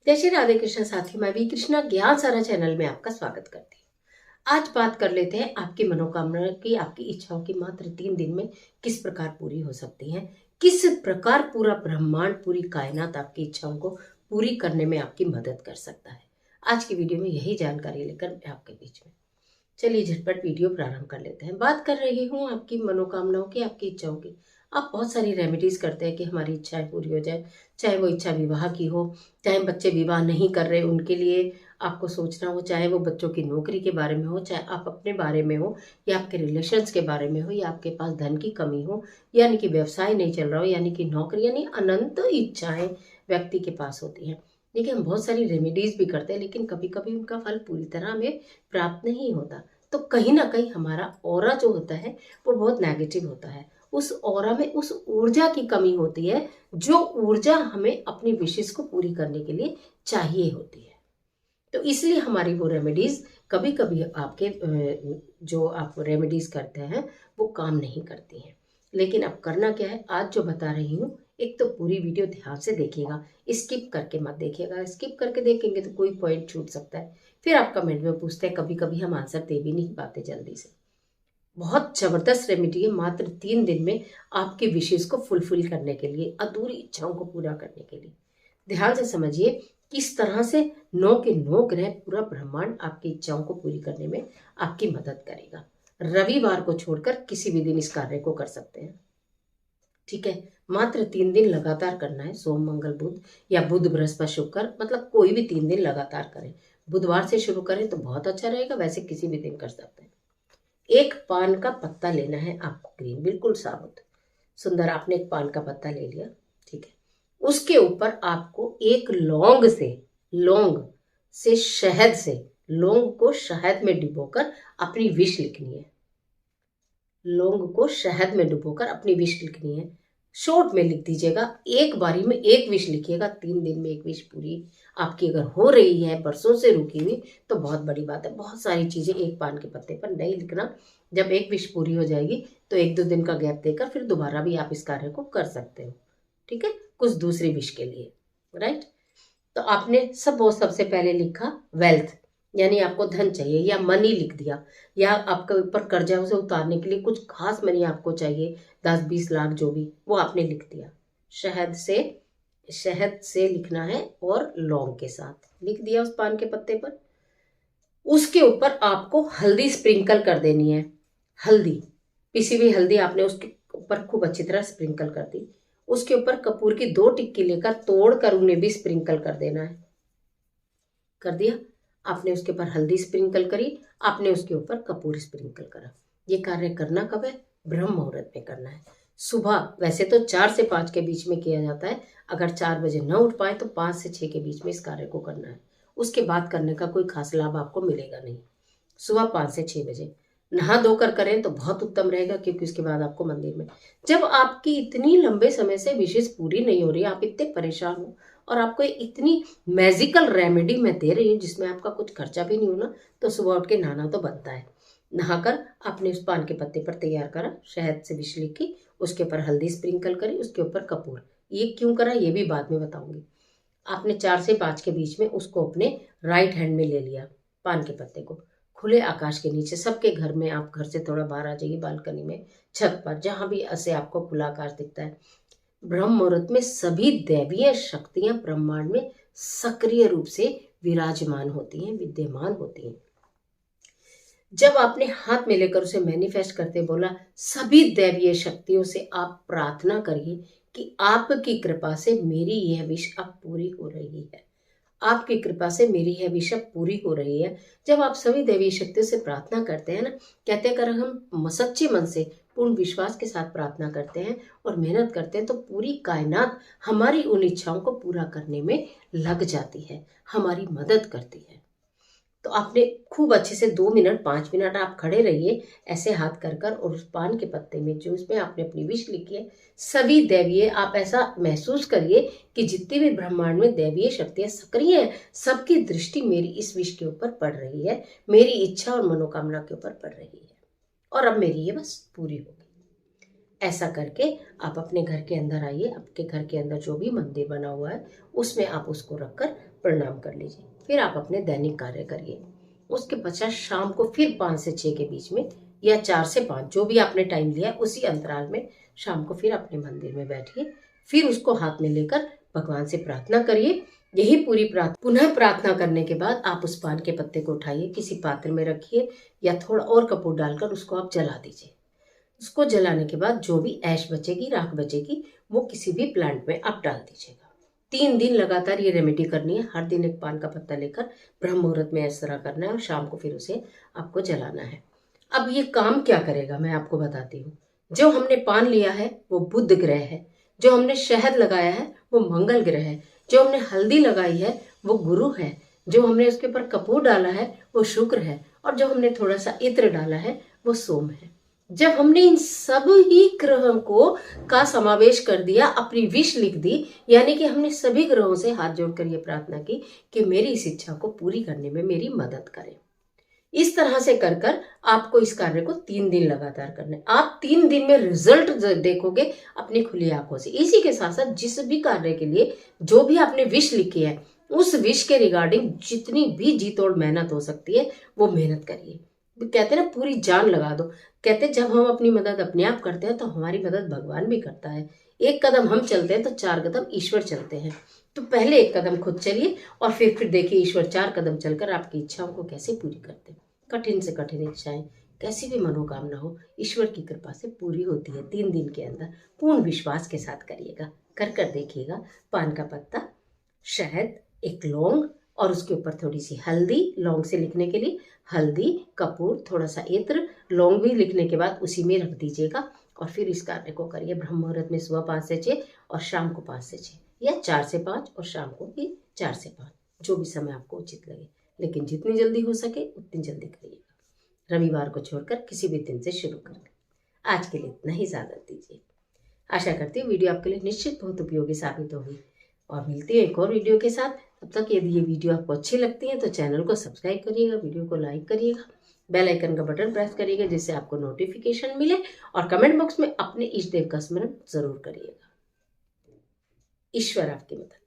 जय श्री राधे कृष्ण साथी, मैं भी कृष्णा ज्ञान सारा चैनल में आपका स्वागत करती हूँ। आज बात कर लेते हैं आपकी मनोकामना की, आपकी इच्छाओं की मात्र 3 दिन में किस प्रकार पूरी हो सकती हैं। किस प्रकार पूरा ब्रह्मांड, पूरी कायनात आपकी इच्छाओं को पूरी करने में आपकी मदद कर सकता है। आज की वीडियो में यही जानकारी लेकर मैं आपके बीच में, चलिए झटपट वीडियो प्रारंभ कर लेते हैं। बात कर रही हूँ आपकी मनोकामनाओं की, आपकी इच्छाओं की। आप बहुत सारी रेमेडीज करते हैं कि हमारी इच्छाएं पूरी हो जाए, चाहे वो इच्छा विवाह की हो, चाहे बच्चे विवाह नहीं कर रहे उनके लिए आपको सोचना हो, चाहे वो बच्चों की नौकरी के बारे में हो, चाहे आप अपने बारे में हो, या आपके रिलेशंस के बारे में हो, या आपके पास धन की कमी हो, यानी कि व्यवसाय नहीं चल रहा हो, यानी कि नौकरी, यानी अनंत इच्छाएं व्यक्ति के पास होती हैं। देखिए, हम बहुत सारी रेमेडीज भी करते हैं, लेकिन कभी कभी उनका फल पूरी तरह हमें प्राप्त नहीं होता। तो कहीं ना कहीं हमारा ऑरा जो होता है वो बहुत नेगेटिव होता है। उस ऑरा में उस ऊर्जा की कमी होती है, जो ऊर्जा हमें अपनी विशेष को पूरी करने के लिए चाहिए होती है। तो इसलिए हमारी वो रेमेडीज कभी कभी आपके जो आप रेमेडीज करते हैं वो काम नहीं करती हैं। लेकिन अब करना क्या है, आज जो बता रही हूँ, एक तो पूरी वीडियो ध्यान से देखिएगा, स्किप करके मत देखिएगा। स्किप करके देखेंगे तो कोई पॉइंट छूट सकता है, फिर आप कमेंट में पूछते हैं, कभी कभी हम आंसर दे भी नहीं पाते जल्दी से। बहुत जबरदस्त रेमेडी है, मात्र 3 दिन में आपकी विशेष को फुलफिल करने के लिए, अधूरी इच्छाओं को पूरा करने के लिए। ध्यान से समझिए किस तरह से 9 के 9 ग्रह, पूरा ब्रह्मांड आपकी इच्छाओं को पूरी करने में आपकी मदद करेगा। रविवार को छोड़कर किसी भी दिन इस कार्य को कर सकते हैं, ठीक है। मात्र 3 दिन लगातार करना है, सोम मंगल बुध, या बुध बृहस्पति शुक्र, मतलब कोई भी 3 दिन लगातार करें। बुधवार से शुरू करें तो बहुत अच्छा रहेगा, वैसे किसी भी दिन कर सकते हैं। एक पान का पत्ता लेना है आपको, ग्रीन, बिल्कुल साबुत सुंदर। आपने एक पान का पत्ता ले लिया, ठीक है। उसके ऊपर आपको एक लौंग से शहद से, लौंग को शहद में डुबोकर अपनी विश लिखनी है। लौंग को शहद में डुबोकर अपनी विश लिखनी है। शॉर्ट में लिख दीजिएगा, एक बारी में एक विश लिखिएगा। 3 दिन में एक विश पूरी आपकी अगर हो रही है, बरसों से रुकी हुई, तो बहुत बड़ी बात है। बहुत सारी चीजें एक पान के पत्ते पर नहीं लिखना। जब एक विश पूरी हो जाएगी तो 1-2 दिन का गैप देकर फिर दोबारा भी आप इस कार्य को कर सकते हो, ठीक है, कुछ दूसरी विश के लिए, राइट। तो आपने वो सबसे पहले लिखा वेल्थ, यानी आपको धन चाहिए, या मनी लिख दिया, या आपके ऊपर कर्जा उसे उतारने के लिए कुछ खास मनी आपको चाहिए, 10-20 लाख जो भी, वो आपने लिख दिया। शहद से लिखना है, और लौंग के साथ लिख दिया उस पान के पत्ते पर। उसके ऊपर आपको हल्दी स्प्रिंकल कर देनी है। हल्दी, पिसी हुई हल्दी आपने उसके ऊपर खूब अच्छी तरह स्प्रिंकल कर दी। उसके ऊपर कपूर की 2 टिक्की लेकर तोड़ कर उन्हें भी स्प्रिंकल कर देना है। कर दिया आपने, उसके ऊपर हल्दी स्प्रिंकल करी, आपने उसके ऊपर कपूर स्प्रिंकल करा। ये कार्य करना कब है? ब्रह्म मुहूर्त में करना है, सुबह। वैसे तो 4 से 5 के बीच में किया जाता है, अगर 4 बजे न उठ पाए तो 5 से 6 के बीच में इस कार्य को करना है। उसके बाद करने का कोई खास लाभ आपको मिलेगा नहीं। सुबह 5 से 6 बजे नहा धोकर करें तो बहुत उत्तम रहेगा, क्योंकि उसके बाद आपको मंदिर में, जब आपकी इतनी लंबे समय से विशेष पूरी नहीं हो रही, आप इतने परेशान हो, और आपको इतनी मैजिकल रेमेडी मैं दे रही हूँ जिसमें आपका कुछ खर्चा भी नहीं होना, तो सुबह उठ के नहाना तो बनता है। नहाकर आपने उस पान के पत्ते पर तैयार करा, शहद से विश लिखी, उसके ऊपर हल्दी स्प्रिंकल करी, उसके ऊपर कपूर। ये क्यों करा ये भी बाद में बताऊंगी। आपने 4 से 5 के बीच में उसको अपने राइट हैंड में ले लिया, पान के पत्ते को। खुले आकाश के नीचे, सबके घर में, आप घर से थोड़ा बाहर आ जाइए, बालकनी में, छत पर, जहां भी ऐसे आपको खुला आकाश दिखता है। ब्रह्म मुहूर्त में सभी दैवीय शक्तियां ब्रह्मांड में सक्रिय रूप से विराजमान होती हैं, विद्यमान होती हैं। जब आपने हाथ में लेकर उसे मैनिफेस्ट करते बोला, सभी दैवीय शक्तियों से आप प्रार्थना करिए कि आपकी कृपा से मेरी यह विश अब पूरी हो रही है। आपकी कृपा से मेरी यह विश अब पूरी हो रही है। जब आप सभी दैवीय शक्तियों से प्रार्थना करते हैं ना, कहते हैं, अगर हम सच्चे मन से, पूर्ण विश्वास के साथ प्रार्थना करते हैं और मेहनत करते हैं, तो पूरी कायनात हमारी उन इच्छाओं को पूरा करने में लग जाती है, हमारी मदद करती है। तो आपने खूब अच्छे से 2 मिनट 5 मिनट आप खड़े रहिए, ऐसे हाथ कर कर, और उस पान के पत्ते में जो इसमें आपने अपनी विश लिखी है, सभी दैवीय, आप ऐसा महसूस करिए कि जितनी भी ब्रह्मांड में दैवीय शक्तियां सक्रिय हैं, सबकी दृष्टि मेरी इस विश के ऊपर पड़ रही है, मेरी इच्छा और मनोकामना के ऊपर पड़ रही है, और अब मेरी ये बस पूरी होगी। ऐसा करके आप अपने घर के अंदर आइए, आपके घर के अंदर जो भी मंदिर बना हुआ है उसमें आप उसको रखकर प्रणाम कर लीजिए। फिर आप अपने दैनिक कार्य करिए। उसके पश्चात शाम को फिर 5 से 6 के बीच में या 4 से 5 जो भी आपने टाइम लिया उसी अंतराल में शाम को फिर अपने मंदिर में बैठिए। फिर उसको हाथ में लेकर भगवान से प्रार्थना करिए। यही पूरी पुनः प्रार्थना करने के बाद आप उस पान के पत्ते को उठाइए, किसी पात्र में रखिए या थोड़ा और कपूर डालकर उसको आप जला दीजिए। उसको जलाने के बाद जो भी ऐश बचेगी, राख बचेगी, वो किसी भी प्लांट में आप डाल दीजिएगा। 3 दिन लगातार ये रेमेडी करनी है। हर दिन एक पान का पत्ता लेकर ब्रह्म मुहूर्त में इस तरह करना है और शाम को फिर उसे आपको जलाना है। अब ये काम क्या करेगा मैं आपको बताती हूँ। जो हमने पान लिया है वो बुध ग्रह है, जो हमने शहद लगाया है वो मंगल ग्रह है, जो हमने हल्दी लगाई है वो गुरु है, जो हमने उसके ऊपर कपूर डाला है वो शुक्र है, और जो हमने थोड़ा सा इत्र डाला है वो सोम है। जब हमने इन सब ही ग्रहों को का समावेश कर दिया, अपनी विश लिख दी, यानी कि हमने सभी ग्रहों से हाथ जोड़कर ये प्रार्थना की कि मेरी इस इच्छा को पूरी करने में मेरी मदद करें। इस तरह से कर कर आपको इस कार्य को 3 दिन लगातार करना है। आप 3 दिन में रिजल्ट देखोगे अपनी खुली आंखों से। इसी के साथ साथ जिस भी कार्य के लिए जो भी आपने विश लिखी है उस विश के रिगार्डिंग जितनी भी जी तोड़ मेहनत हो सकती है वो मेहनत करिए। कहते हैं ना, पूरी जान लगा दो। कहते हैं जब हम अपनी मदद अपने आप करते हैं तो हमारी मदद भगवान भी करता है। एक कदम हम चलते हैं तो 4 कदम ईश्वर चलते हैं। तो पहले एक कदम खुद चलिए और फिर देखिए ईश्वर 4 कदम चलकर आपकी इच्छाओं को कैसे पूरी करते हैं। कठिन से कठिन इच्छाएं, कैसी भी मनोकामना हो, ईश्वर की कृपा से पूरी होती है 3 दिन के अंदर। पूर्ण विश्वास के साथ करिएगा, कर देखिएगा। पान का पत्ता, शहद, एक लौंग और उसके ऊपर थोड़ी सी हल्दी, लौंग से लिखने के लिए हल्दी, कपूर, थोड़ा सा इत्र, लौंग भी लिखने के बाद उसी में रख दीजिएगा और फिर इस कार्य को करिए ब्रह्म मुहूर्त में सुबह 5 से 6 और शाम को 5 से 6 या 4 से 5 और शाम को भी 4 से 5, जो भी समय आपको उचित लगे। लेकिन जितनी जल्दी हो सके उतनी जल्दी करिएगा। रविवार को छोड़कर किसी भी दिन से शुरू करें। आज के लिए इतना ही इजाजत दीजिए। आशा करती हूँ वीडियो आपके लिए निश्चित बहुत उपयोगी साबित होगी और मिलती है एक और वीडियो के साथ। तब तक यदि ये वीडियो आपको अच्छी लगती है तो चैनल को सब्सक्राइब करिएगा, वीडियो को लाइक करिएगा, बेल आइकन का बटन प्रेस करिएगा जिससे आपको नोटिफिकेशन मिले और कमेंट बॉक्स में अपने इष्ट देव का स्मरण जरूर करिएगा। ईश्वर आपकी मदद